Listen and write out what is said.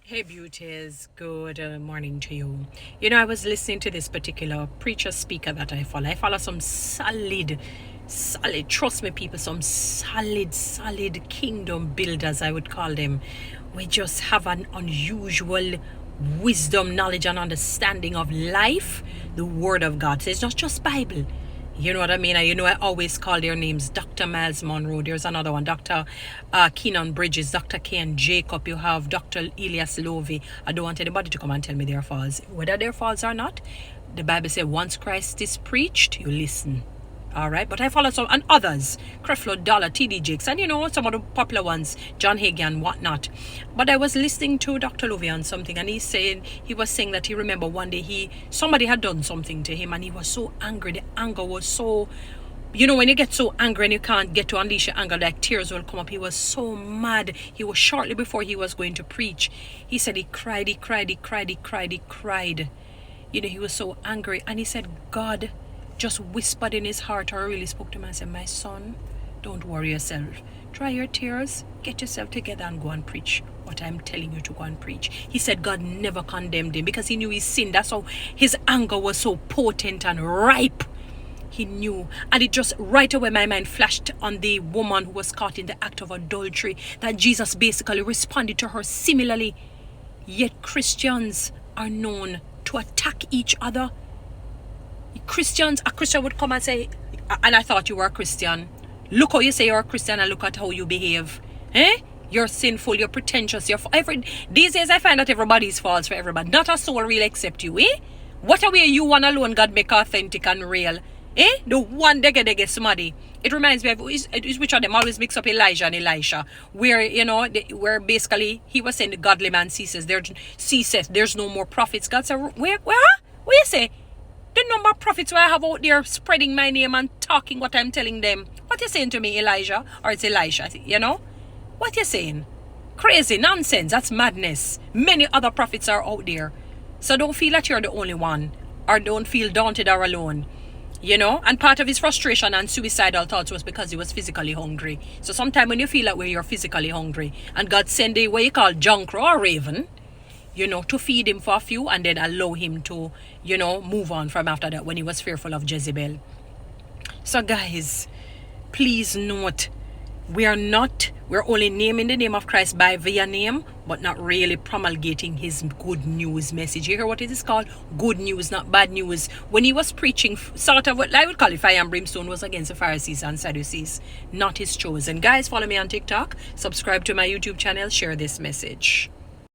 Hey beauties, good morning to you. You know, I was listening to this particular preacher speaker that I follow. I follow some solid, trust me people, some solid kingdom builders, I would call them. We just have an unusual wisdom, knowledge and understanding of life, the word of God. So it's not just Bible. You know what I mean? You know, I always call their names Dr. Miles Monroe. There's another one, Dr. Keenan Bridges, Dr. Ken Jacob. You have Dr. Elias Lovey. I don't want anybody to come and tell me they're false. Whether they're false or not, the Bible says once Christ is preached, you listen. All right, but I follow some and others, Creflo Dollar, TD Jakes, and you know some of the popular ones, John Hagee and whatnot. But I was listening to Dr. Lovey on something, and he was saying that he remember one day somebody had done something to him, and he was so angry. The anger was so, you know, when you get so angry and you can't get to unleash your anger, like tears will come up. He was so mad. He was shortly before he was going to preach. He said he cried. You know, he was so angry, and he said God just whispered in his heart, or really spoke to him and said, my son, don't worry yourself. Dry your tears, get yourself together and go and preach what I'm telling you to go and preach. He said God never condemned him because he knew his sin. That's how his anger was so potent and ripe. He knew. And it just right away my mind flashed on the woman who was caught in the act of adultery, that Jesus basically responded to her similarly. Yet Christians are known to attack each other. A Christian would come and say, and I thought you were a Christian. Look how you say you're a Christian and look at how you behave. You're sinful, you're pretentious, these days I find that everybody's false for everybody. Not a soul really accept you, What a way you one alone God make authentic and real. The one dege somebody. It reminds me of which of them always mix up Elijah and Elisha, where where basically he was saying the godly man ceaseth. There's no more prophets. God said, where you say? The number of prophets who I have out there spreading my name and talking what I'm telling them. What you saying to me, Elijah? Or it's Elisha, you know? What you saying? Crazy, nonsense, that's madness. Many other prophets are out there. So don't feel that you're the only one. Or don't feel daunted or alone. You know? And part of his frustration and suicidal thoughts was because he was physically hungry. So sometimes when you feel that way, you're physically hungry. And God send a what you call junk or raven, to feed him for a few and then allow him to, move on from after that when he was fearful of Jezebel. So guys, please note, we're only naming the name of Christ via name, but not really promulgating his good news message. You hear what it is called? Good news, not bad news. When he was preaching, sort of what I would call it fire and brimstone, was against the Pharisees and Sadducees, not his chosen. Guys, follow me on TikTok, subscribe to my YouTube channel, share this message.